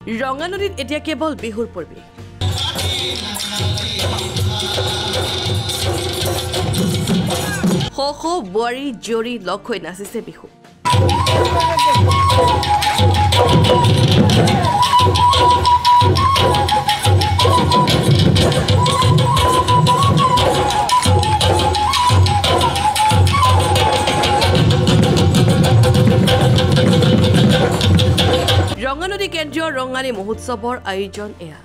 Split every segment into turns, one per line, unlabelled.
ৰঙানদীত এতিয়া কেৱল বিহুৰ পৰিৱেশ শ বোৱাৰী জীয়ৰী লগ হৈ নাচিছে বিহু ৰঙানদী কেন্দ্ৰীয় ৰঙালী মহোৎসৱৰ আয়োজন এয়া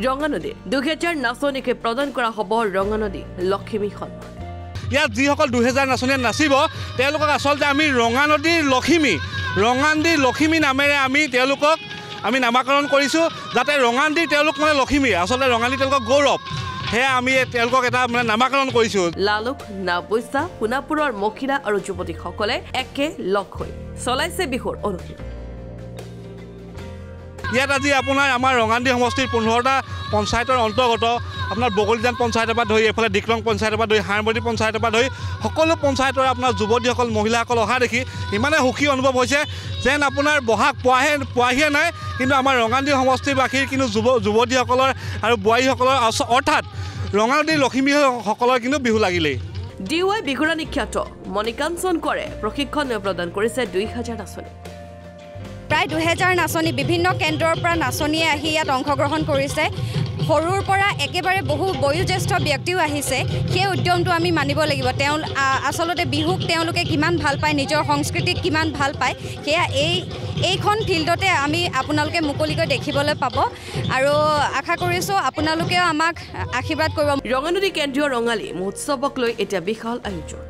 ৰঙানদী 2000 নাচনীকে প্ৰদান কৰা হ'ব ৰঙানদী লক্ষ্মী সন্মান
ইয়াত যিসকল 2000 নাচনীয়ে নাচিব তেওঁলোকক আচলতে আমি ৰঙানদীৰ লক্ষ্মী নামেৰে আমি নামাকৰণ কৰিছোঁ যাতে ৰঙানদীৰ তেওঁলোক মানে লক্ষ্মী আচলতে ৰঙালী তেওঁলোকৰ গৌৰৱ সেয়া আমি তেওঁলোকক এটা মানে নামাকৰণ কৰিছোঁ
লালুক নাবৈচা সোণাপুৰৰ মহিলা আৰু যুৱতীসকলে একে লগ হৈ চলাইছে বিহুৰ অনুশীলন
ইয়াত আজি আপোনাৰ আমাৰ ৰঙানদী সমষ্টিৰ 15টা পঞ্চায়তৰ অন্তৰ্গত আপোনাৰ বগলীজান পঞ্চায়তৰ পৰা ধৰি এইফালে দিকলং পঞ্চায়তৰ পৰা ধৰি হাৰমতি পঞ্চায়তৰ পৰা ধৰি সকলো পঞ্চায়তৰ আপোনাৰ যুৱতীসকল মহিলাসকল অহা দেখি ইমানে সুখী অনুভৱ হৈছে যেন আপোনাৰ বহাগ পোৱাহিয়ে নাই কিন্তু আমাৰ ৰঙানদী সমষ্টিবাসীৰ কিন্তু যুৱতীসকলৰ আৰু বোৱাৰীসকলৰ অৰ্থাৎ ৰঙানদীৰ লক্ষ্মীসকলৰ কিন্তু বিহু লাগিলেই
ডিৱাই বিঘুৰাণী খ্যাত মণিকাঞ্চন কৰে প্ৰশিক্ষণ প্ৰদান কৰিছে 2000 নাচনী
প্ৰায় 2000 নাচনী বিভিন্ন কেন্দ্ৰৰ পৰা নাচনীয়ে আহি ইয়াত অংশগ্ৰহণ কৰিছে সৰুৰ পৰা একেবাৰে বহু বয়োজ্যেষ্ঠ ব্যক্তিও আহিছে সেই উদ্যমটো আমি মানিব লাগিব তেওঁ আচলতে বিহুক তেওঁলোকে কিমান ভাল পায় নিজৰ সংস্কৃতিক কিমান ভাল পায় সেয়া এইখন ফিল্ডতে আমি আপোনালোকে মুকলিকৈ দেখিবলৈ পাব আৰু আশা কৰিছোঁ আপোনালোকেও আমাক আশীৰ্বাদ কৰিব
ৰঙানদী কেন্দ্ৰীয় ৰঙালী মহোৎসৱক লৈ এতিয়া বিশাল আয়োজন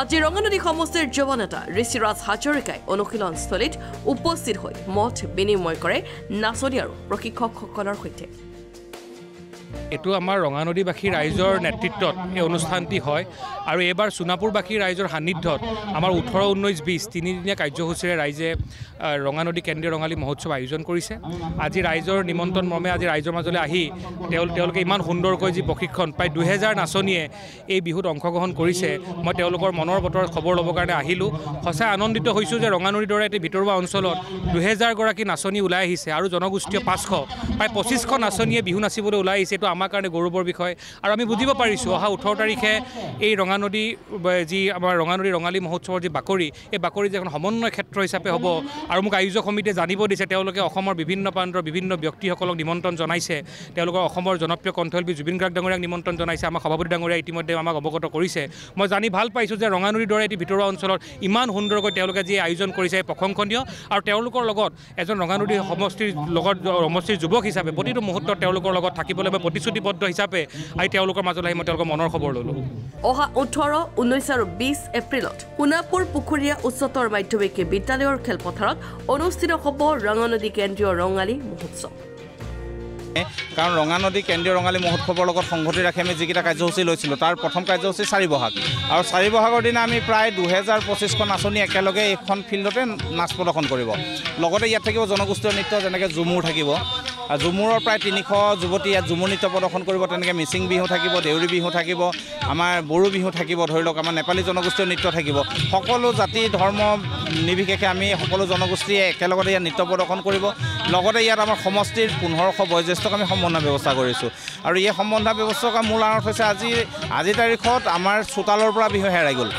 আজি ৰঙানদী সমষ্টিৰ যুৱ নেতা ঋষিৰাজ হাজৰিকাই অনুশীলনস্থলীত উপস্থিত হৈ মত বিনিময় কৰে নাচনী আৰু প্ৰশিক্ষকসকলৰ সৈতে
এটো আমাৰ ৰঙানদীবাসী ৰাইজৰ নেতৃত্বত এই অনুষ্ঠানটি হয় আৰু এবাৰ সোণাপুৰবাসী ৰাইজৰ সান্নিধ্যত আমাৰ 18, 19, 20 তিনিদিনীয়া কাৰ্যসূচীৰে ৰাইজে ৰঙানদী কেন্দ্ৰীয় ৰঙালী মহোৎসৱ আয়োজন কৰিছে আজি ৰাইজৰ নিমন্ত্ৰণ মৰ্মে আজি ৰাইজৰ মাজলৈ আহি তেওঁলোকে ইমান সুন্দৰকৈ যি প্ৰশিক্ষণ প্ৰায় 2000 নাচনীয়ে এই বিহুত অংশগ্ৰহণ কৰিছে মই তেওঁলোকৰ মনৰ বতৰ খবৰ ল'বৰ কাৰণে আহিলোঁ সঁচাই আনন্দিত হৈছোঁ যে ৰঙানদীৰ দৰে এটি ভিতৰুৱা অঞ্চলত 2000 গৰাকী নাচনী ওলাই আহিছে আৰু জনগোষ্ঠীয় 500 প্ৰায় 2500 নাচনীয়ে বিহু নাচিবলৈ ওলাই আহিছে এইটো আমাৰ কাৰণে গৌৰৱৰ বিষয় আৰু আমি বুজিব পাৰিছোঁ অহা 18 তাৰিখে এই ৰঙানদী যি আমাৰ ৰঙানদী ৰঙালী মহোৎসৱৰ যি বাকৰি এই বাকৰি যে এখন সমন্বয় ক্ষেত্ৰ হিচাপে হ'ব আৰু মোক আয়োজক সমিতিয়ে জানিব দিছে তেওঁলোকে অসমৰ বিভিন্ন প্ৰান্তৰ বিভিন্ন ব্যক্তিসকলক নিমন্ত্ৰণ জনাইছে তেওঁলোকৰ অসমৰ জনপ্ৰিয় কণ্ঠশিল্পী জুবিন গাৰ্গ ডাঙৰীয়াক নিমন্ত্ৰণ জনাইছে আমাৰ সভাপতি ডাঙৰীয়া ইতিমধ্যে আমাক অৱগত কৰিছে মই জানি ভাল পাইছোঁ যে ৰঙানদীৰ দৰে এটি ভিতৰুৱা অঞ্চলত ইমান সুন্দৰকৈ তেওঁলোকে যি আয়োজন কৰিছে প্ৰশংসনীয় আৰু তেওঁলোকৰ লগত এজন ৰঙানদী সমষ্টিৰ যুৱক হিচাপে প্ৰতিটো মুহূৰ্তত তেওঁলোকৰ লগত থাকিবলৈ মই প্ৰতিশ্ৰুতিবদ্ধ হিচাপে আহি তেওঁলোকৰ মাজলৈ আহি মই তেওঁলোকৰ মনৰ খবৰ ল'লোঁ
অহা 18, 19 আৰু 20 এপ্ৰিলত সোণাপুৰ পুখুৰীয়া উচ্চতৰ মাধ্যমিক বিদ্যালয়ৰ খেলপথাৰত অনুষ্ঠিত হ'ব ৰঙানদী কেন্দ্ৰীয় ৰঙালী মহোৎসৱ
কাৰণ ৰঙানদী কেন্দ্ৰীয় ৰঙালী মহোৎসৱৰ লগত সংগতি ৰাখি আমি যিকেইটা কাৰ্যসূচী লৈছিলোঁ তাৰ প্ৰথম কাৰ্যসূচী 4 বহাগ আৰু 4 বহাগৰ দিনা আমি প্ৰায় 2025খন নাচনী একেলগে এইখন ফিল্ডতে নাচ প্ৰদৰ্শন কৰিব লগতে ইয়াত থাকিব জনগোষ্ঠীয় নৃত্য যেনেকৈ ঝুমুৰ থাকিব ঝুমুৰৰ প্ৰায় 300 যুৱতী ইয়াত ঝুমুৰ নৃত্য প্ৰদৰ্শন কৰিব তেনেকৈ মিচিং বিহু থাকিব দেউৰী বিহু থাকিব আমাৰ বড়ো বিহু থাকিব ধৰি লওক আমাৰ নেপালী জনগোষ্ঠীয় নৃত্য থাকিব সকলো জাতি ধৰ্ম নিৰ্বিশেষে আমি সকলো জনগোষ্ঠীয়ে একেলগতে ইয়াত নৃত্য প্ৰদৰ্শন কৰিব লগতে ইয়াত আমাৰ সমষ্টিৰ 1500 বয়োজ্যেষ্ঠক আমি সম্বন্ধ ব্যৱস্থা কৰিছোঁ আৰু এই সম্বন্ধ ব্যৱস্থাৰ মূল আঁৰত হৈছে আজি তাৰিখত আমাৰ চোতালৰ পৰা বিহু হেৰাই গ'ল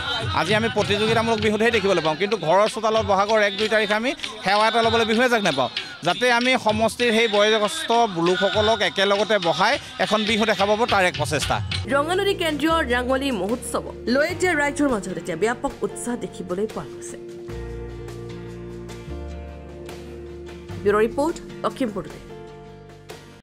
আজি আমি প্ৰতিযোগিতামূলক বিহুতহে দেখিবলৈ পাওঁ কিন্তু ঘৰৰ চোতালত বহাগৰ 1-2 তাৰিখে আমি সেৱা এটা ল'বলৈ বিহু এজাক নাপাওঁ যাতে আমি সমষ্টিৰ সেই বয়োজ্যেষ্ঠ লোকসকলক একেলগতে বহাই এখন বিহু দেখা পাব তাৰ এক প্ৰচেষ্টা
ৰঙানদী কেন্দ্ৰীয় ৰঙালী মহোৎসৱ লৈ এতিয়া ৰাইজৰ মাজত এতিয়া ব্যাপক উৎসাহ দেখিবলৈ পোৱা গৈছে ব্যুৰ ৰিপৰ্ট লখিমপুৰ